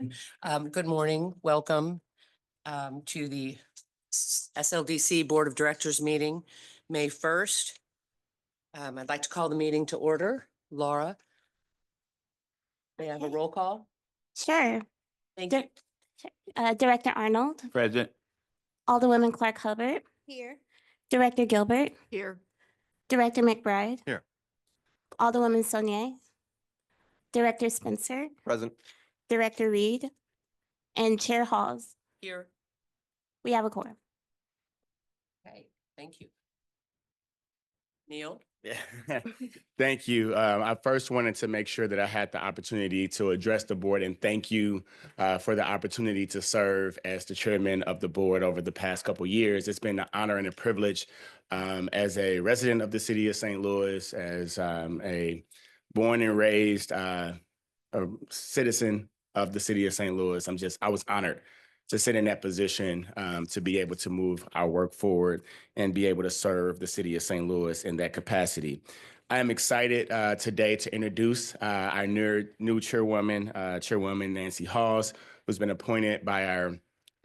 Good morning. Welcome to the SLDC Board of Directors meeting, May 1st. I'd like to call the meeting to order. Laura, may I have a roll call? Sure. Thank you. Director Arnold, Present. Alderwoman Clark Hubbard, Here. Director Gilbert, Here. Director McBride. Here. Alderwoman Saunier, Director Spencer, Present. Director Reed, and Chair Halls. Here. We have a quorum. Okay, thank you. Neil? Yeah. Thank you. I first wanted to make sure that I had the opportunity to address the board and thank you for the opportunity to serve as the chairman of the board over the past couple of years. It's been an honor and a privilege as a resident of the city of St. Louis, as a born and raised a citizen of the city of St. Louis. I was honored to sit in that position, to be able to move our work forward and be able to serve the city of St. Louis in that capacity. I am excited today to introduce our new chairwoman, Chairwoman Nancy Halls, who's been appointed by our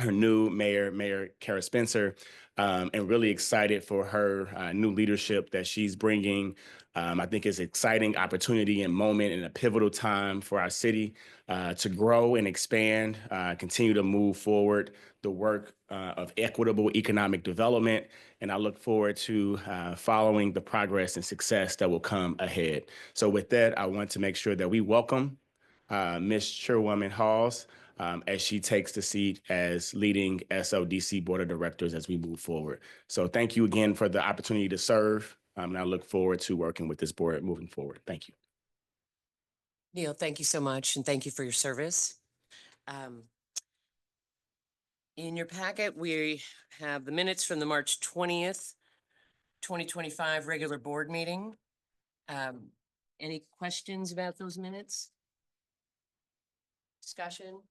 new Mayor Kara Spencer, and really excited for her new leadership that she's bringing. I think it's an exciting opportunity and moment and a pivotal time for our city to grow and expand, continue to move forward the work of equitable economic development. And I look forward to following the progress and success that will come ahead. So with that, I want to make sure that we welcome Ms. Chairwoman Halls as she takes the seat as leading SLDC Board of Directors as we move forward. So thank you again for the opportunity to serve. And I look forward to working with this board moving forward. Thank you. Neil, thank you so much, and thank you for your service. In your packet, we have the minutes from the March 20th, 2025 regular board meeting. Any questions about those minutes? Discussion?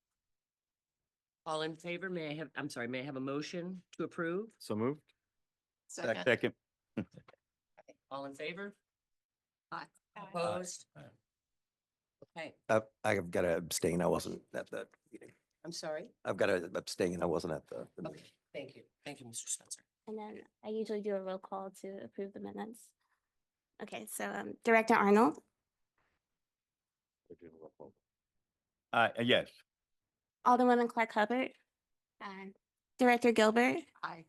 All in favor? May I have a motion to approve? So moved. Second. All in favor? Aye. Opposed? Okay, I've got to abstain. I wasn't at the meeting. I'm sorry. I've got to abstain. I wasn't at the meeting. Okay, thank you. Thank you, Mr. Spencer. And then I usually do a roll call to approve the minutes. Okay, so Director Arnold, Yes. Alderwoman Clark Hubbard, Director Gilbert, Aye.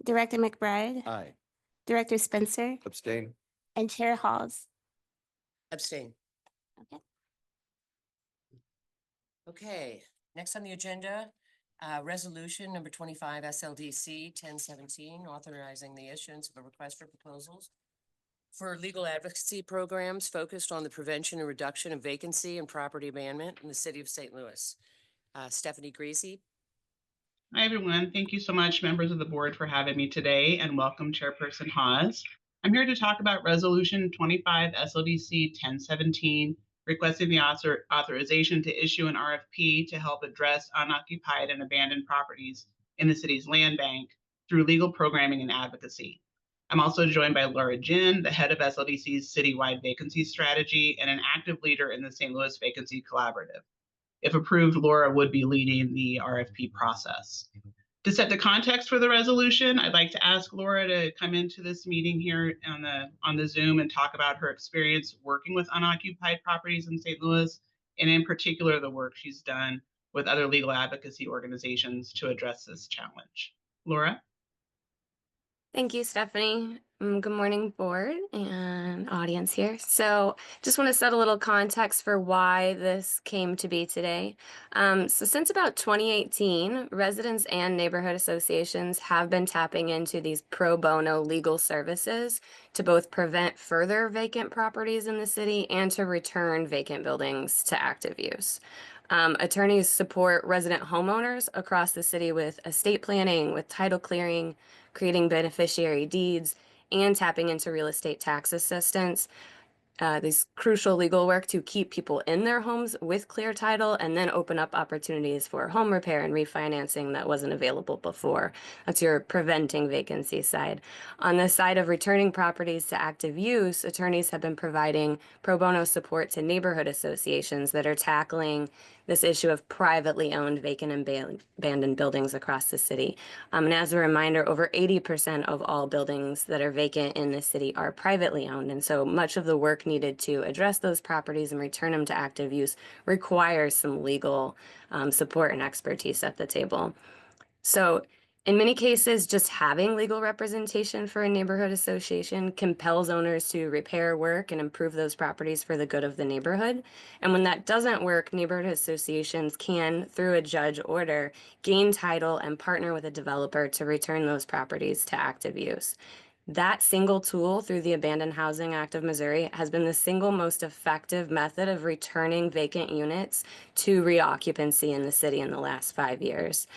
Director McBride, Aye. Director Spencer, Abstain. and Chair Halls. Abstain. Okay. Okay, next on the agenda, resolution number 25 SLDC 1017, authorizing the issuance of a request for proposals for legal advocacy programs focused on the prevention and reduction of vacancy and property abandonment in the city of St. Louis. Stephanie Greasy. Hi, everyone. Thank you so much, members of the board, for having me today, and welcome Chairperson Hawes. I'm here to talk about Resolution 25 SLDC 1017, requesting the authorization to issue an RFP to help address unoccupied and abandoned properties in the city's land bank through legal programming and advocacy. I'm also joined by Laura Jin, the head of SLDC's citywide vacancy strategy and an active leader in the St. Louis Vacancy Collaborative. If approved, Laura would be leading the RFP process. To set the context for the resolution, I'd like to ask Laura to come into this meeting here on the Zoom and talk about her experience working with unoccupied properties in St. Louis, and in particular, the work she's done with other legal advocacy organizations to address this challenge. Laura? Thank you, Stephanie. Good morning, board and audience here. So just want to set a little context for why this came to be today. So since about 2018, residents and neighborhood associations have been tapping into these pro bono legal services to both prevent further vacant properties in the city and to return vacant buildings to active use. Attorneys support resident homeowners across the city with estate planning, with title clearing, creating beneficiary deeds, and tapping into real estate tax assistance this crucial legal work to keep people in their homes with clear title and then open up opportunities for home repair and refinancing that wasn't available before. That's your preventing vacancy side. On the side of returning properties to active use, attorneys have been providing pro bono support to neighborhood associations that are tackling this issue of privately owned vacant and abandoned buildings across the city. And as a reminder, over 80% of all buildings that are vacant in the city are privately owned. And so much of the work needed to address those properties and return them to active use requires some legal support and expertise at the table. So in many cases, just having legal representation for a neighborhood association compels owners to repair work and improve those properties for the good of the neighborhood. And when that doesn't work, neighborhood associations can, through a judge order, gain title and partner with a developer to return those properties to active use. That single tool through the Abandoned Housing Act of Missouri has been the single most effective method of returning vacant units to reoccupancy in the city in the last 5 years.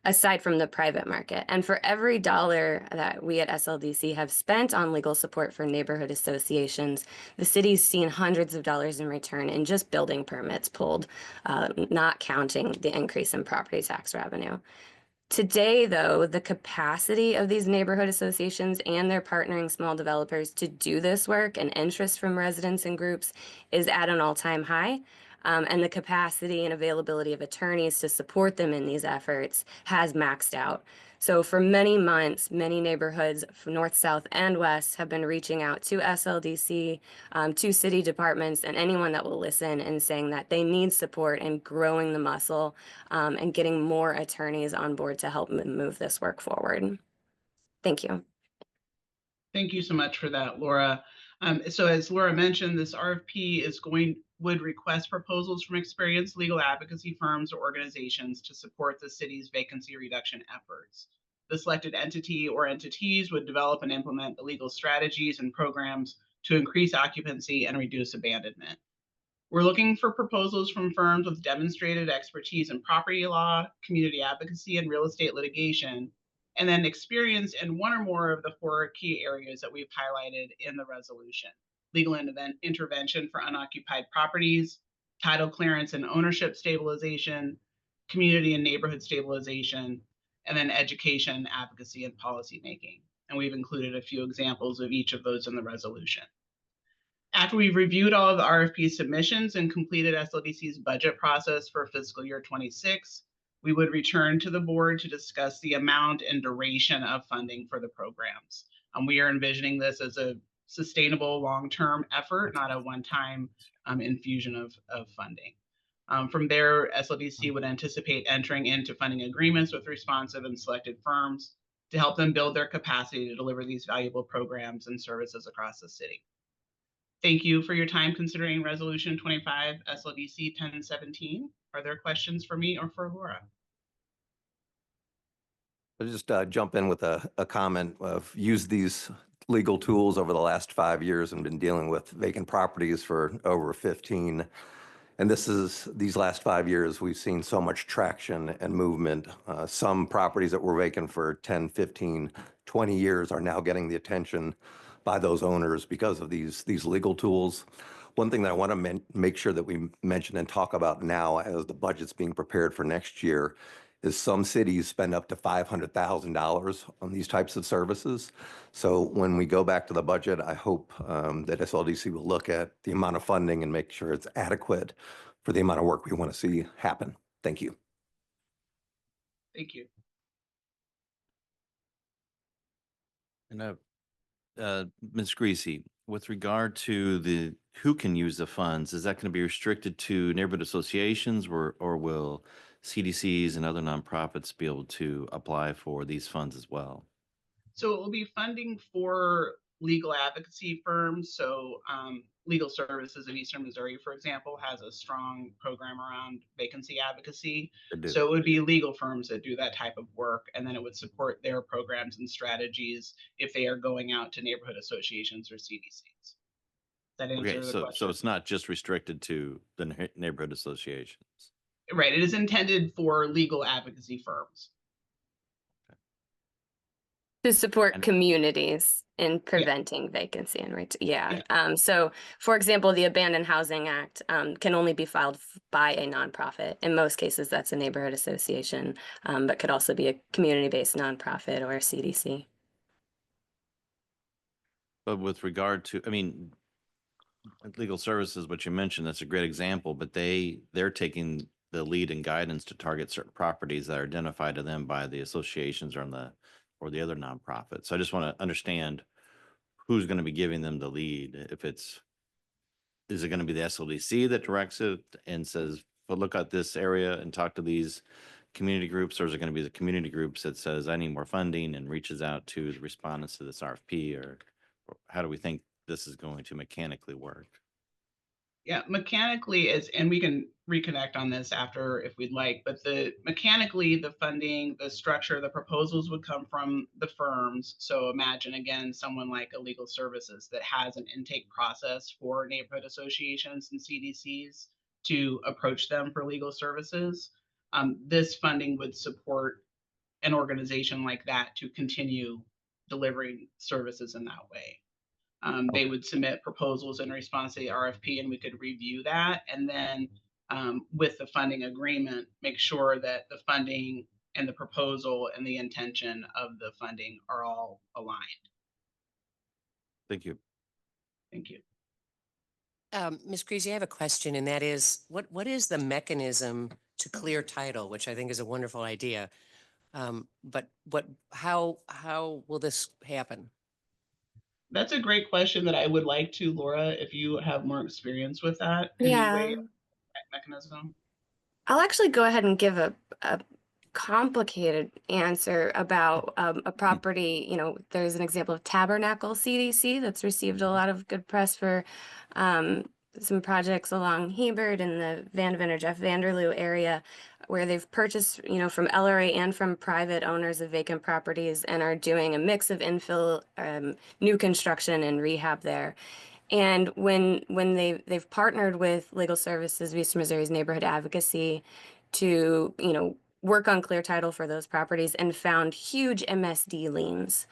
Aside from the private market. And for every dollar that we at SLDC have spent on legal support for neighborhood associations, the city's seen hundreds of dollars in return in just building permits pulled, not counting the increase in property tax revenue. Today, though, the capacity of these neighborhood associations and their partnering small developers to do this work and interest from residents and groups is at an all-time high. And the capacity and availability of attorneys to support them in these efforts has maxed out. So for many months, many neighborhoods from north, south, and west have been reaching out to SLDC, to city departments, and anyone that will listen and saying that they need support in growing the muscle and getting more attorneys on board to help move this work forward. Thank you. Thank you so much for that, Laura. So as Laura mentioned, this RFP would request proposals from experienced legal advocacy firms or organizations to support the city's vacancy reduction efforts. The selected entity or entities would develop and implement the legal strategies and programs to increase occupancy and reduce abandonment. We're looking for proposals from firms with demonstrated expertise in property law, community advocacy, and real estate litigation, and then experience in one or more of the 4 key areas that we've highlighted in the resolution: legal intervention for unoccupied properties, title clearance and ownership stabilization, community and neighborhood stabilization, and then education, advocacy, and policy making. And we've included a few examples of each of those in the resolution. After we've reviewed all of the RFP submissions and completed SLDC's budget process for fiscal year 26, we would return to the board to discuss the amount and duration of funding for the programs. We are envisioning this as a sustainable long-term effort, not a one-time infusion of funding. From there, SLDC would anticipate entering into funding agreements with responsive and selected firms to help them build their capacity to deliver these valuable programs and services across the city. Thank you for your time considering Resolution 25 SLDC 1017. Are there questions for me or for Laura? I'll just jump in with a comment. I've used these legal tools over the last 5 years and been dealing with vacant properties for over 15. And these last 5 years, we've seen so much traction and movement. Some properties that were vacant for 10, 15, 20 years are now getting the attention by those owners because of these legal tools. One thing that I want to make sure that we mention and talk about now as the budget's being prepared for next year is some cities spend up to $500,000 on these types of services. So when we go back to the budget, I hope that SLDC will look at the amount of funding and make sure it's adequate for the amount of work we want to see happen. Thank you. Thank you. And Ms. Greasy, with regard to who can use the funds, is that going to be restricted to neighborhood associations or will CDCs and other nonprofits be able to apply for these funds as well? So it will be funding for legal advocacy firms. So Legal Services of Eastern Missouri, for example, has a strong program around vacancy advocacy. So it would be legal firms that do that type of work, and then it would support their programs and strategies if they are going out to neighborhood associations or CDCs. That answers the question. So it's not just restricted to the neighborhood associations. Right. It is intended for legal advocacy firms. To support And- communities in preventing vacancy and Yeah. so for example, the Abandoned Housing Act can only be filed by a nonprofit. In most cases, that's a neighborhood association, but could also be a community-based nonprofit or a CDC. But with regard to, I mean, legal services, what you mentioned, that's a great example, but they're taking the lead and guidance to target certain properties that are identified to them by the associations or the other nonprofits. So I just want to understand who's going to be giving them the lead. Is it going to be the SLDC that directs it and says, well, look at this area and talk to these community groups, or is it going to be the community groups that says, I need more funding and reaches out to the respondents to this RFP, or how do we think this is going to mechanically work? Yeah, mechanically and we can reconnect on this after if we'd like, but mechanically, the funding, the structure, the proposals would come from the firms. So imagine again, someone like a legal services that has an intake process for neighborhood associations and CDCs to approach them for legal services. This funding would support an organization like that to continue delivering services in that way. They would submit proposals in response to the RFP, and we could review that. And then with the funding agreement, make sure that the funding and the proposal and the intention of the funding are all aligned. Thank you. Thank you. Ms. Creasy, I have a question, and that is, what is the mechanism to clear title, which I think is a wonderful idea. But how will this happen? That's a great question that I would like to, Laura, if you have more experience with that Yeah. anyway, mechanism. I'll actually go ahead and give a complicated answer about a property. There's an example of Tabernacle CDC that's received a lot of good press for some projects along Hebert and the Van Van Jeff Vanderloo area, where they've purchased, from LRA and from private owners of vacant properties and are doing a mix of infill, new construction and rehab there. And when they've partnered with Legal Services, Vista Missouri's neighborhood advocacy to, work on clear title for those properties and found huge MSD liens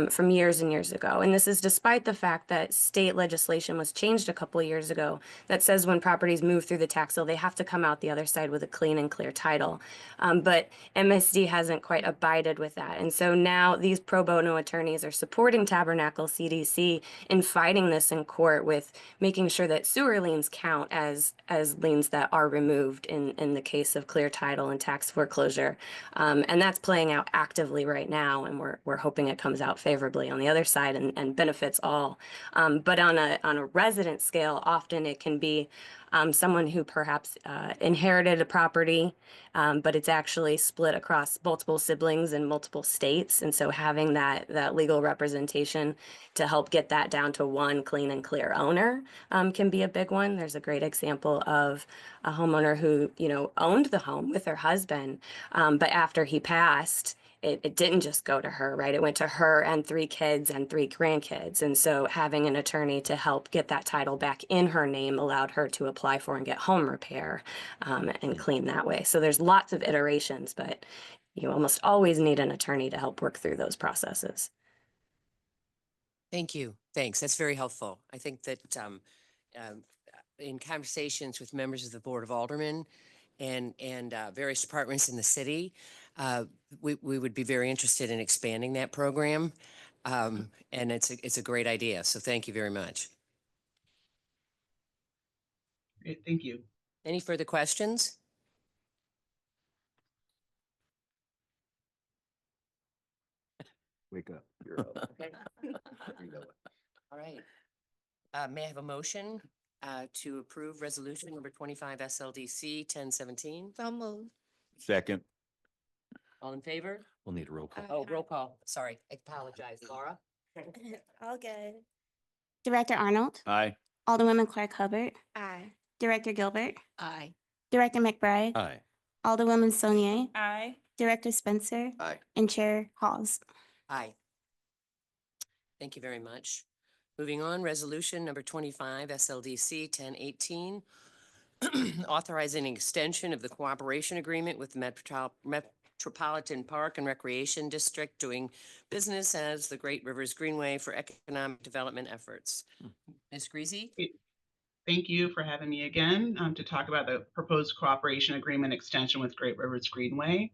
from years and years ago. And this is despite the fact that state legislation was changed a couple of years ago that says when properties move through the tax sale, they have to come out the other side with a clean and clear title. But MSD hasn't quite abided with that. And so now these pro bono attorneys are supporting Tabernacle CDC in fighting this in court with making sure that sewer liens count as liens that are removed in the case of clear title and tax foreclosure. And that's playing out actively right now, and we're hoping it comes out favorably on the other side and benefits all. But on a resident scale, often it can be someone who perhaps inherited a property, but it's actually split across multiple siblings in multiple states. And so having that legal representation to help get that down to one clean and clear owner can be a big one. There's a great example of a homeowner who, owned the home with her husband, but after he passed, it didn't just go to her, right? It went to her and 3 kids and 3 grandkids. And so having an attorney to help get that title back in her name allowed her to apply for and get home repair and clean that way. So there's lots of iterations, but you almost always need an attorney to help work through those processes. Thank you. Thanks. That's very helpful. I think that in conversations with members of the Board of Aldermen and various departments in the city, we would be very interested in expanding that program. And it's a great idea. So thank you very much. Great, thank you. Any further questions? Wake up. You're up. Okay. All right. May I have a motion to approve resolution number 25 SLDC 1017? So moved. Second. All in favor? We'll need a roll call. Oh, roll call. Sorry. I apologize. Laura? All good. Director Arnold, Aye. Alderwoman Clark Hubbard, Aye. Director Gilbert, Aye. Director McBride, Aye. Alderwoman Saulnier, Aye. Director Spencer, Aye. and Chair Halls. Aye. Thank you very much. Moving on, resolution number 25 SLDC 1018, authorizing an extension of the cooperation agreement with the Metropolitan Park and Recreation District doing business as the Great Rivers Greenway for economic development efforts. Ms. Greasy? Thank you for having me again to talk about the proposed cooperation agreement extension with Great Rivers Greenway.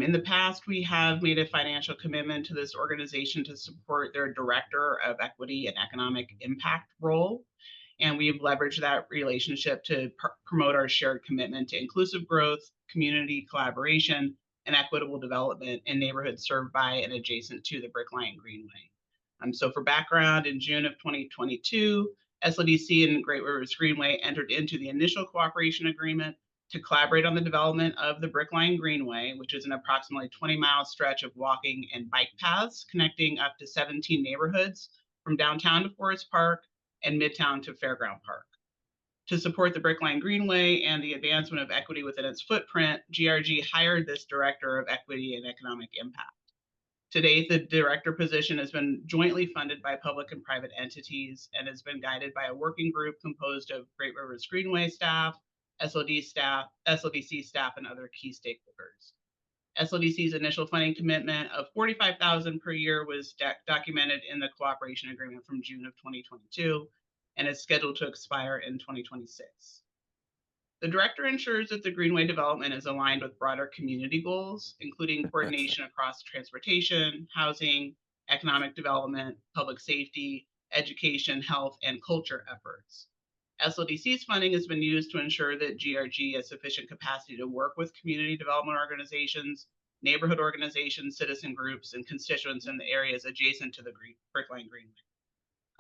In the past, we have made a financial commitment to this organization to support their Director of Equity and Economic Impact role. And we've leveraged that relationship to promote our shared commitment to inclusive growth, community collaboration, and equitable development in neighborhoods served by and adjacent to the Brickline Greenway. So for background, in June of 2022, SLDC and Great Rivers Greenway entered into the initial cooperation agreement to collaborate on the development of the Brickline Greenway, which is an approximately 20-mile stretch of walking and bike paths connecting up to 17 neighborhoods from downtown to Forest Park and Midtown to Fairground Park. To support the Brickline Greenway and the advancement of equity within its footprint, GRG hired this Director of Equity and Economic Impact. To date, the director position has been jointly funded by public and private entities and has been guided by a working group composed of Great Rivers Greenway staff, SLDC staff, and other key stakeholders. SLDC's initial funding commitment of $45,000 per year was documented in the cooperation agreement from June of 2022 and is scheduled to expire in 2026. The director ensures that the Greenway development is aligned with broader community goals, including coordination across transportation, housing, economic development, public safety, education, health, and culture efforts. SLDC's funding has been used to ensure that GRG has sufficient capacity to work with community development organizations, neighborhood organizations, citizen groups, and constituents in the areas adjacent to the Brickline Greenway.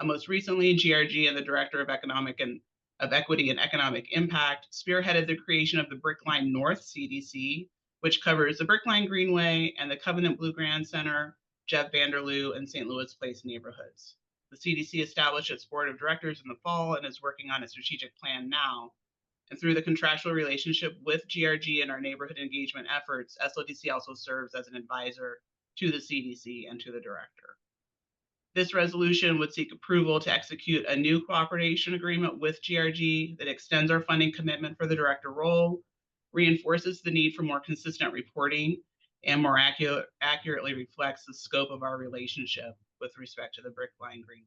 Most recently, GRG and the Director of Equity and Economic Impact spearheaded the creation of the Brickline North CDC, which covers the Brickline Greenway and the Covenant Blue Grand Center, Jeff Vanderloo, and St. Louis Place neighborhoods. The CDC established its board of directors in the fall and is working on a strategic plan now. And through the contractual relationship with GRG and our neighborhood engagement efforts, SLDC also serves as an advisor to the CDC and to the director. This resolution would seek approval to execute a new cooperation agreement with GRG that extends our funding commitment for the director role, reinforces the need for more consistent reporting, and more accurately reflects the scope of our relationship with respect to the Brickline Greenway.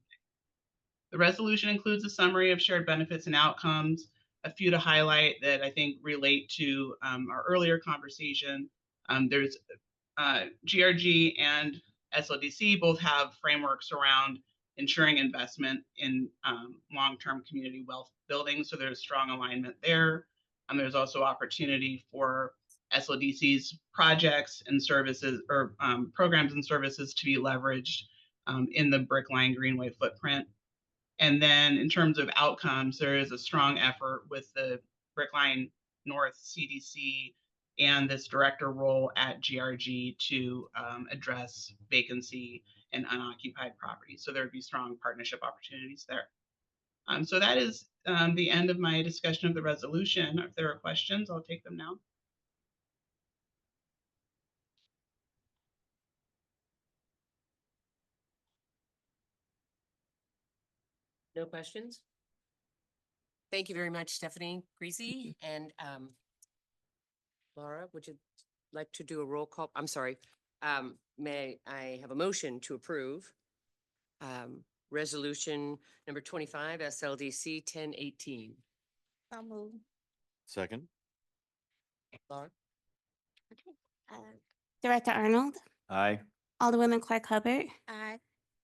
The resolution includes a summary of shared benefits and outcomes, a few to highlight that I think relate to our earlier conversation. There's GRG and SLDC both have frameworks around ensuring investment in long-term community wealth building, so there's strong alignment there. There's also opportunity for SLDC's projects and services or programs and services to be leveraged in the Brickline Greenway footprint. And then in terms of outcomes, there is a strong effort with the Brickline North CDC and this director role at GRG to address vacancy and unoccupied properties. So there would be strong partnership opportunities there. So that is the end of my discussion of the resolution. If there are questions, I'll take them now. No questions? Thank you very much, Stephanie Greasy. And Laura, would you like to do a roll call? I'm sorry. May I have a motion to approve resolution number 25 SLDC 1018? I'll move. Second. Laura? Director Arnold, Aye. Alderwoman Clark Hubbard, Aye.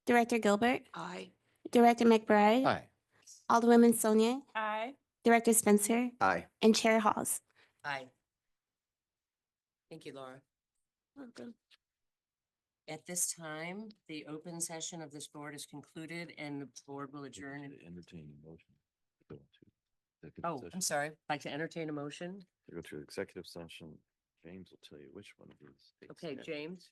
Director Gilbert, Aye. Director McBride, Aye. Alderwoman Sonia, Aye. Director Spencer, Aye. and Chair Halls. Aye. Thank you, Laura. Welcome. At this time, the open session of this board is concluded and the board will adjourn. Entertain a motion. to go into executive Oh, session. I'm sorry. I'd like to entertain a motion. To go to executive session. James will tell you which one of these. states Okay, it. James.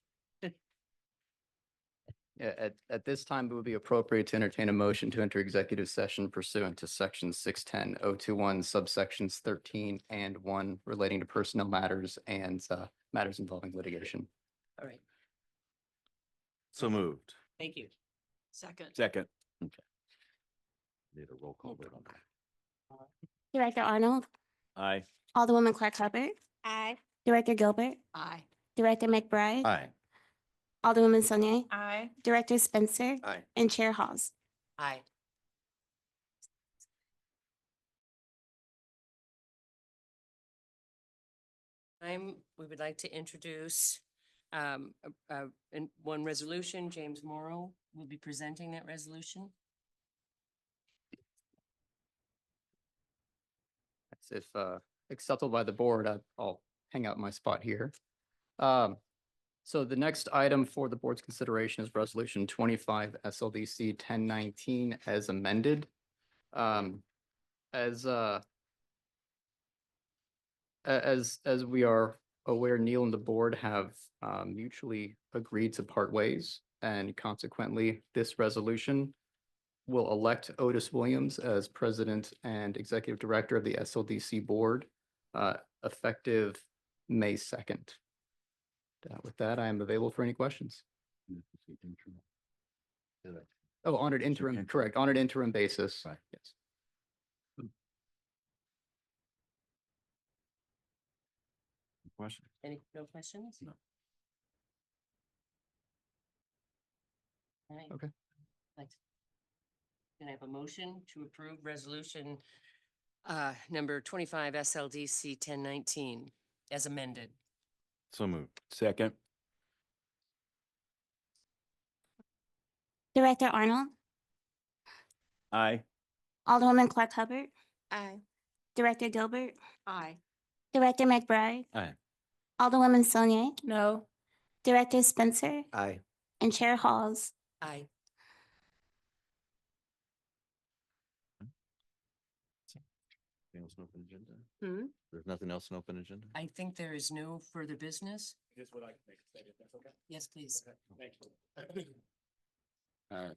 Yeah, at this time, it would be appropriate to entertain a motion to enter executive session pursuant to section 610-021 subsections 13 and 1 relating to personnel matters and matters involving litigation. All right. So moved. Thank you. Second. Second. Okay. Need a roll call vote on that. Director Arnold, Aye. Alderwoman Clark Hubbard, Aye. Director Gilbert, Aye. Director McBride. Aye. Alderwoman Saunier. Aye. Director Spencer. Aye. And Chair Hawes. Aye. We would like to introduce in one resolution. James Morrow will be presenting that resolution. If acceptable by the board, I'll hang out my spot here. So the next item for the board's consideration is Resolution 25 SLDC 1019 as amended. As we are aware, Neil and the board have mutually agreed to part ways, and consequently, this resolution will elect Otis Williams as president and executive director of the SLDC board, effective May 2nd. With that, I am available for any questions. Oh, on an interim, correct, on an interim basis. Right. Yes. Question? No questions? No. All right. Okay. Can I have a motion to approve resolution number 25 SLDC 1019 as amended? So moved. Second. Director Arnold. Aye. Alderwoman Clark Hubbard. Aye. Director Gilbert. Aye. Director McBride. Aye. Alderwoman Saunier. No. Director Spencer. Aye. And Chair Hawes. Aye. Anything else in open agenda? Hmm? There's nothing else in open agenda? I think there is no further business. Just would like to make a statement, if that's okay? Yes, please. Thank you.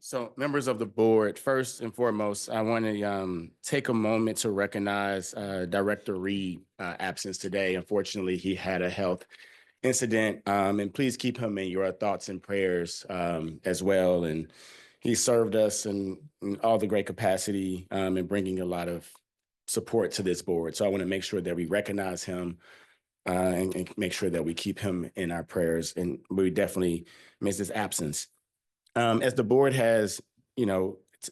So members of the board, first and foremost, I want to take a moment to recognize Director Reed absence today. Unfortunately, he had a health incident, and please keep him in your thoughts and prayers as well. And he served us in all the great capacity in bringing a lot of support to this board. So I want to make sure that we recognize him and make sure that we keep him in our prayers. And we definitely miss his absence. As the board has,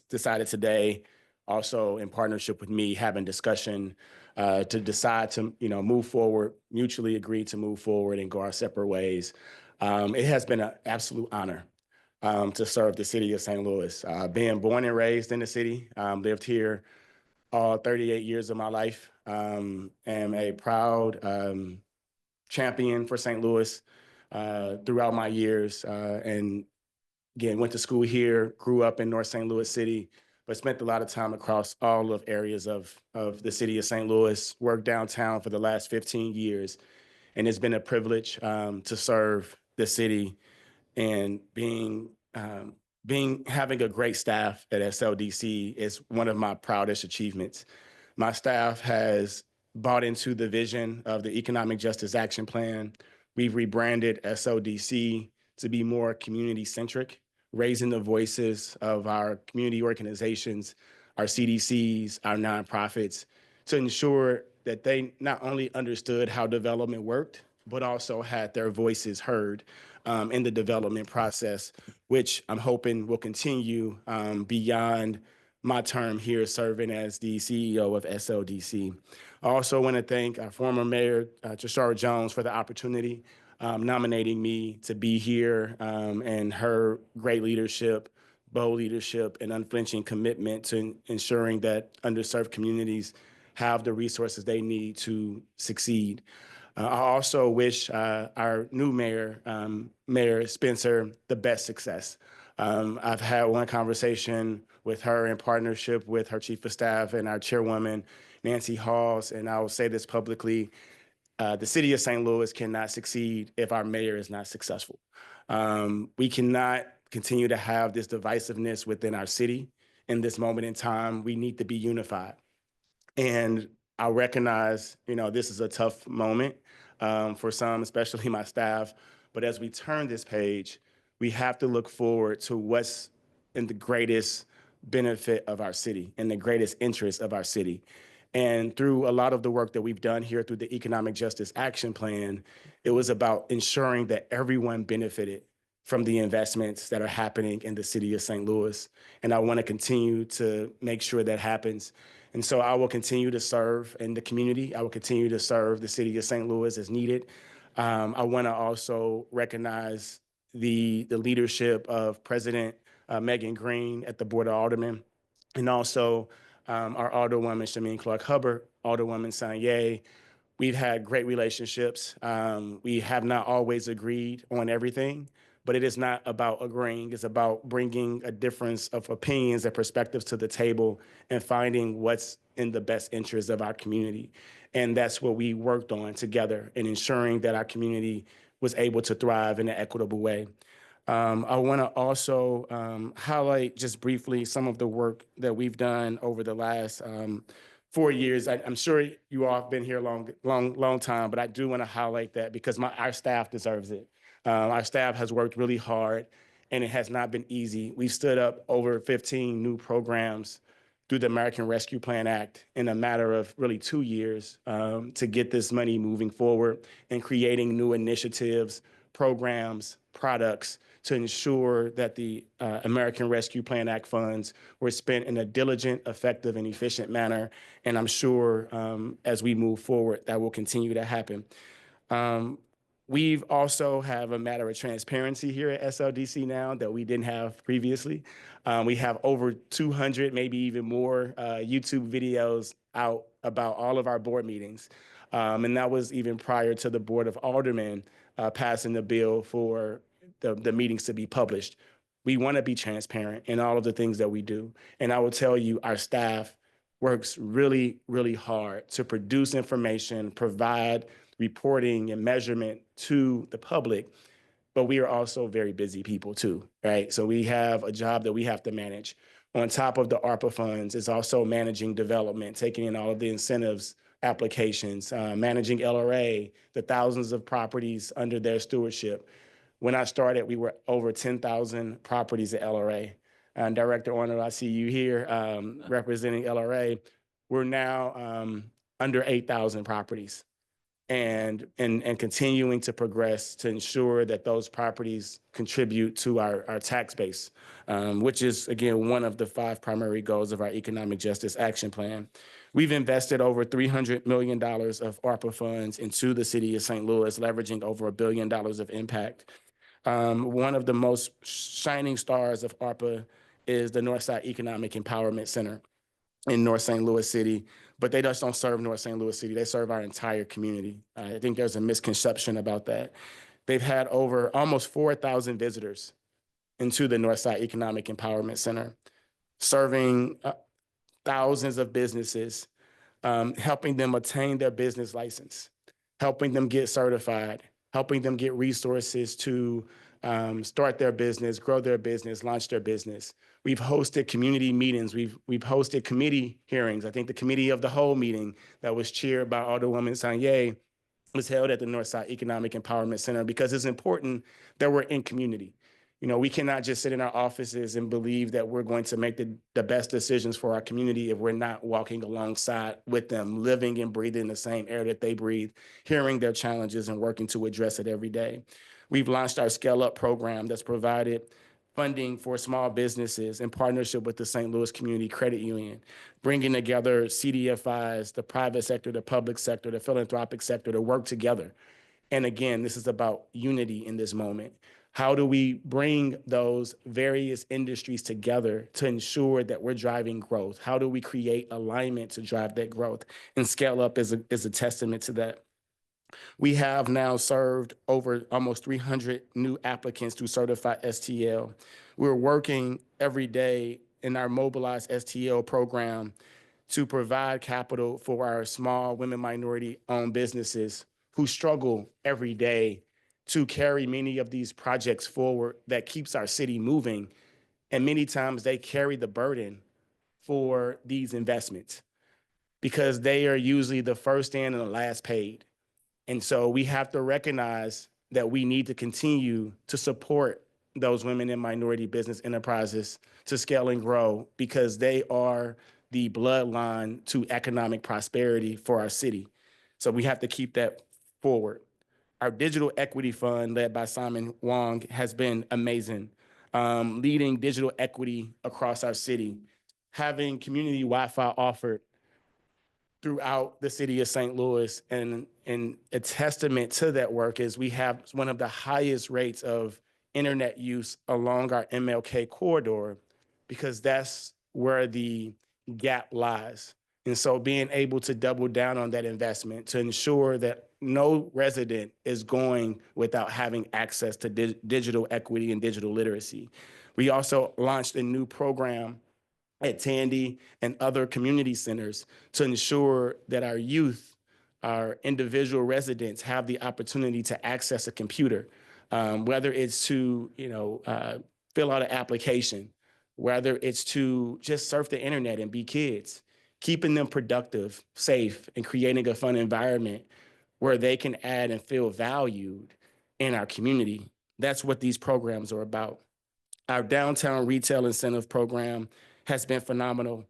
decided today, also in partnership with me, having discussion to decide to, move forward, mutually agree to move forward and go our separate ways. It has been an absolute honor to serve the city of St. Louis. Being born and raised in the city, lived here all 38 years of my life. Am a proud champion for St. Louis throughout my years, and again, went to school here, grew up in North St. Louis City, but spent a lot of time across all of areas of the city of St. Louis, worked downtown for the last 15 years. And it's been a privilege to serve the city, and having a great staff at SLDC is one of my proudest achievements. My staff has bought into the vision of the Economic Justice Action Plan. We've rebranded SLDC to be more community-centric, raising the voices of our community organizations, our CDCs, our nonprofits, to ensure that they not only understood how development worked, but also had their voices heard in the development process, which I'm hoping will continue beyond my term here serving as the CEO of SLDC. I also want to thank our former mayor, Tashara Jones, for the opportunity nominating me to be here, and her great leadership, bold leadership, and unflinching commitment to ensuring that underserved communities have the resources they need to succeed. I also wish our new mayor, Mayor Spencer, the best success. I've had one conversation with her in partnership with her chief of staff and our chairwoman, Nancy Halls, and I will say this publicly. The city of St. Louis cannot succeed if our mayor is not successful. We cannot continue to have this divisiveness within our city in this moment in time. We need to be unified. And I recognize, this is a tough moment for some, especially my staff. But as we turn this page, we have to look forward to what's in the greatest benefit of our city and the greatest interest of our city. And through a lot of the work that we've done here through the Economic Justice Action Plan, it was about ensuring that everyone benefited from the investments that are happening in the city of St. Louis. And I want to continue to make sure that happens. And so I will continue to serve in the community. I will continue to serve the city of St. Louis as needed. I want to also recognize the leadership of President Megan Green at the Board of Aldermen, and also our Alderwoman Shameen Clark-Hubbard, Alderwoman Sanye. We've had great relationships. We have not always agreed on everything, but it is not about agreeing. It's about bringing a difference of opinions and perspectives to the table and finding what's in the best interest of our community. And that's what we worked on together in ensuring that our community was able to thrive in an equitable way. I want to also highlight just briefly some of the work that we've done over the last 4 years. I'm sure you all have been here long time, but I do want to highlight that because our staff deserves it. Our staff has worked really hard, and it has not been easy. We've stood up over 15 new programs through the American Rescue Plan Act in a matter of really 2 years to get this money moving forward and creating new initiatives, programs, products to ensure that the American Rescue Plan Act funds were spent in a diligent, effective, and efficient manner. And I'm sure as we move forward, that will continue to happen. We've also have a matter of transparency here at SLDC now that we didn't have previously. We have over 200, maybe even more YouTube videos out about all of our board meetings. And that was even prior to the Board of Aldermen passing the bill for the meetings to be published. We want to be transparent in all of the things that we do. And I will tell you, our staff works really, really hard to produce information, provide reporting and measurement to the public, but we are also very busy people too, right? So we have a job that we have to manage. On top of the ARPA funds, it's also managing development, taking in all of the incentives, applications, managing LRA, the thousands of properties under their stewardship. When I started, we were over 10,000 properties at LRA. And Director Arnold, I see you here representing LRA. We're now under 8,000 properties and continuing to progress to ensure that those properties contribute to our tax base, which is, again, one of the 5 primary goals of our Economic Justice Action Plan. We've invested over $300 million of ARPA funds into the city of St. Louis, leveraging over $1 billion of impact. One of the most shining stars of ARPA is the Northside Economic Empowerment Center in North St. Louis City, but they just don't serve North St. Louis City. They serve our entire community. I think there's a misconception about that. They've had over almost 4,000 visitors into the Northside Economic Empowerment Center, serving thousands of businesses, helping them attain their business license, helping them get certified, helping them get resources to start their business, grow their business, launch their business. We've hosted community meetings. We've hosted committee hearings. I think the committee of the whole meeting that was chaired by Alderwoman Sanye was held at the Northside Economic Empowerment Center because it's important that we're in community. You know, we cannot just sit in our offices and believe that we're going to make the best decisions for our community if we're not walking alongside with them, living and breathing the same air that they breathe, hearing their challenges and working to address it every day. We've launched our Scale Up program that's provided funding for small businesses in partnership with the St. Louis Community Credit Union, bringing together CDFIs, the private sector, the public sector, the philanthropic sector to work together. And again, this is about unity in this moment. How do we bring those various industries together to ensure that we're driving growth? How do we create alignment to drive that growth? And Scale Up is a testament to that. We have now served over almost 300 new applicants to certify STL. We're working every day in our Mobilize STL program to provide capital for our small women minority-owned businesses who struggle every day to carry many of these projects forward that keeps our city moving. And many times they carry the burden for these investments because they are usually the first in and the last paid. And so we have to recognize that we need to continue to support those women and minority business enterprises to scale and grow because they are the bloodline to economic prosperity for our city. So we have to keep that forward. Our digital equity fund, led by Simon Wong, has been amazing, leading digital equity across our city, having community Wi-Fi offered throughout the city of St. Louis. And a testament to that work is we have one of the highest rates of internet use along our MLK corridor, because that's where the gap lies. And so being able to double down on that investment to ensure that no resident is going without having access to digital equity and digital literacy. We also launched a new program at Tandy and other community centers to ensure that our youth, our individual residents, have the opportunity to access a computer, whether it's to fill out an application, whether it's to just surf the internet and be kids, keeping them productive, safe, and creating a fun environment where they can add and feel valued in our community. That's what these programs are about. Our downtown retail incentive program has been phenomenal,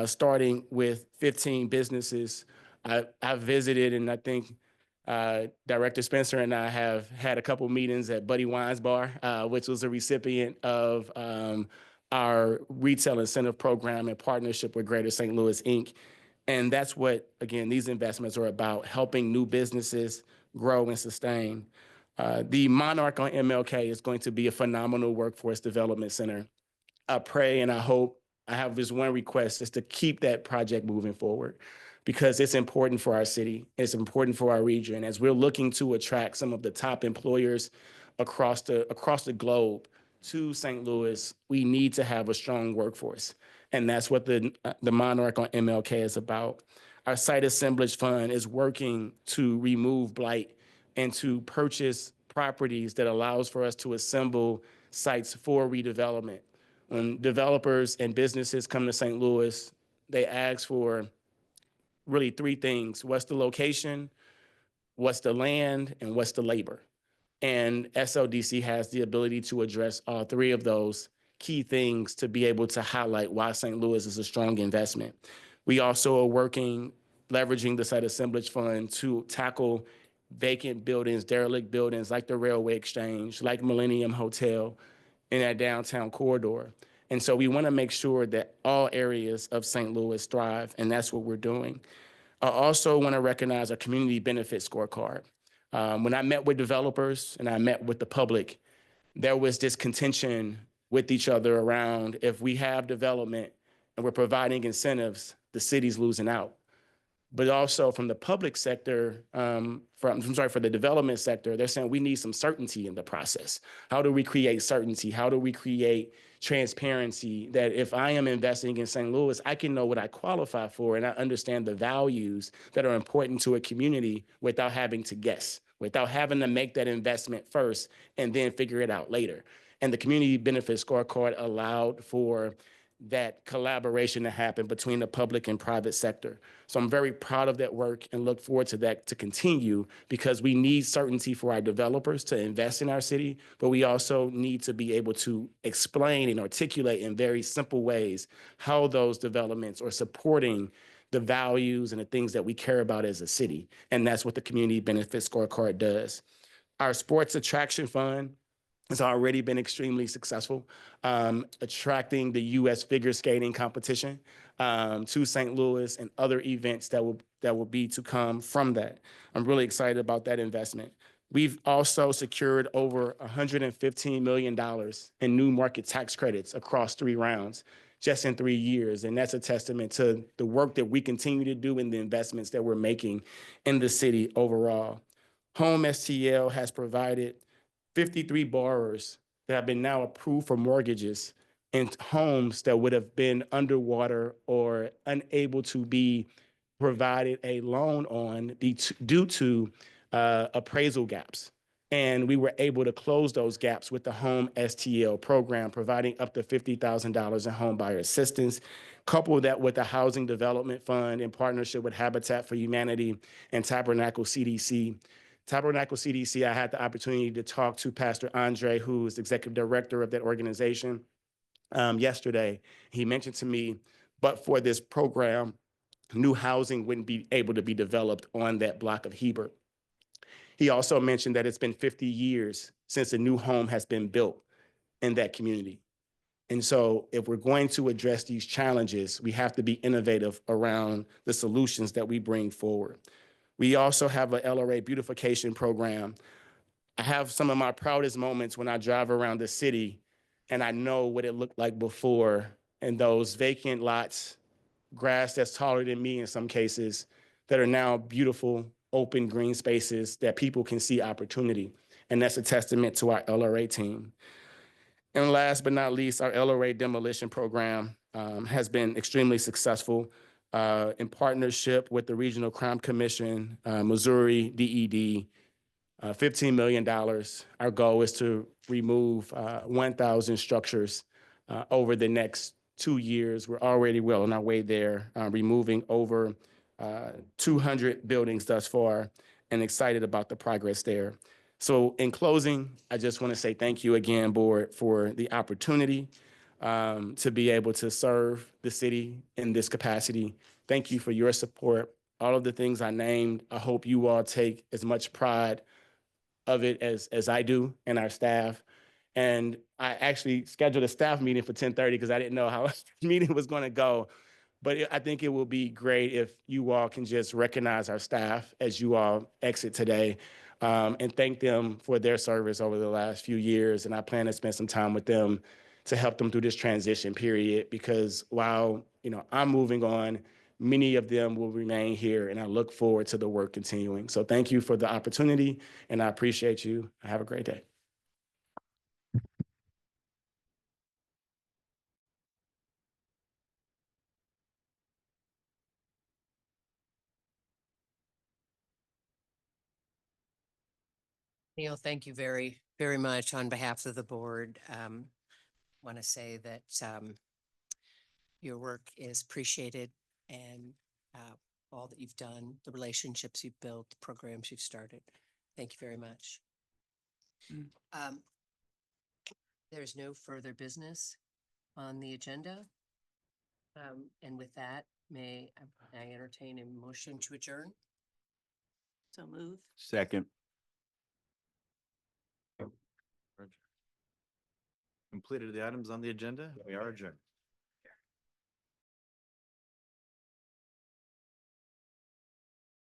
starting with 15 businesses. I've visited, and I think Director Spencer and I have had a couple meetings at Buddy Wine's Bar, which was a recipient of our retail incentive program in partnership with Greater St. Louis, Inc. And that's what, again, these investments are about, helping new businesses grow and sustain. The Monarch on MLK is going to be a phenomenal workforce development center. I pray and I hope, I have this one request, is to keep that project moving forward, because it's important for our city. It's important for our region. As we're looking to attract some of the top employers across the globe to St. Louis, we need to have a strong workforce. And that's what the Monarch on MLK is about. Our site assemblage fund is working to remove blight and to purchase properties that allows for us to assemble sites for redevelopment. When developers and businesses come to St. Louis, they ask for really three things: what's the location, what's the land, and what's the labor? And SLDC has the ability to address all three of those key things to be able to highlight why St. Louis is a strong investment. We also are working, leveraging the site assemblage fund to tackle vacant buildings, derelict buildings like the Railway Exchange, like Millennium Hotel in that downtown corridor. And so we want to make sure that all areas of St. Louis thrive, and that's what we're doing. I also want to recognize our community benefit scorecard. When I met with developers and I met with the public, there was this contention with each other around, if we have development and we're providing incentives, the city's losing out. But also from the public sector, for the development sector, they're saying we need some certainty in the process. How do we create certainty? How do we create transparency that if I am investing in St. Louis, I can know what I qualify for and I understand the values that are important to a community without having to guess, without having to make that investment first and then figure it out later. And the community benefit scorecard allowed for that collaboration to happen between the public and private sector. So I'm very proud of that work and look forward to that to continue, because we need certainty for our developers to invest in our city, but we also need to be able to explain and articulate in very simple ways how those developments are supporting the values and the things that we care about as a city. And that's what the community benefit scorecard does. Our sports attraction fund has already been extremely successful, attracting the U.S. figure skating competition to St. Louis and other events that will be to come from that. I'm really excited about that investment. We've also secured over $115 million in new market tax credits across 3 rounds, just in 3 years. And that's a testament to the work that we continue to do and the investments that we're making in the city overall. Home STL has provided 53 borrowers that have been now approved for mortgages in homes that would have been underwater or unable to be provided a loan on due to appraisal gaps. And we were able to close those gaps with the Home STL program, providing up to $50,000 in home buyer assistance. Couple that with the Housing Development Fund in partnership with Habitat for Humanity and Tabernacle CDC. Tabernacle CDC, I had the opportunity to talk to Pastor Andre, who is executive director of that organization, yesterday. He mentioned to me But for this program, new housing wouldn't be able to be developed on that block of Hebert. He also mentioned that it's been 50 years since a new home has been built in that community. And so if we're going to address these challenges, we have to be innovative around the solutions that we bring forward. We also have a LRA beautification program. I have some of my proudest moments when I drive around the city and I know what it looked like before, and those vacant lots, grass that's taller than me in some cases, that are now beautiful, open green spaces that people can see opportunity. And that's a testament to our LRA team. And last but not least, our LRA demolition program has been extremely successful in partnership with the Regional Crime Commission, Missouri DED, $15 million. Our goal is to remove 1,000 structures over the next 2 years. We're already well on our way there, removing over 200 buildings thus far, and excited about the progress there. So in closing, I just want to say thank you again, board, for the opportunity to be able to serve the city in this capacity. Thank you for your support. All of the things I named, I hope you all take as much pride of it as I do and our staff. And I actually scheduled a staff meeting for 10:30 because I didn't know how the meeting was going to go. But I think it will be great if you all can just recognize our staff as you all exit today, and thank them for their service over the last few years. And I plan to spend some time with them to help them through this transition period, because while I'm moving on, many of them will remain here, and I look forward to the work continuing. So thank you for the opportunity, and I appreciate you. Have a great day. Neil, thank you very, very much on behalf of the board. Want to say that your work is appreciated, and all that you've done, the relationships you've built, the programs you've started. Thank you very much. There's no further business on the agenda. And with that, may I entertain a motion to adjourn? So move. Second. Completed the items on the agenda. We are adjourned.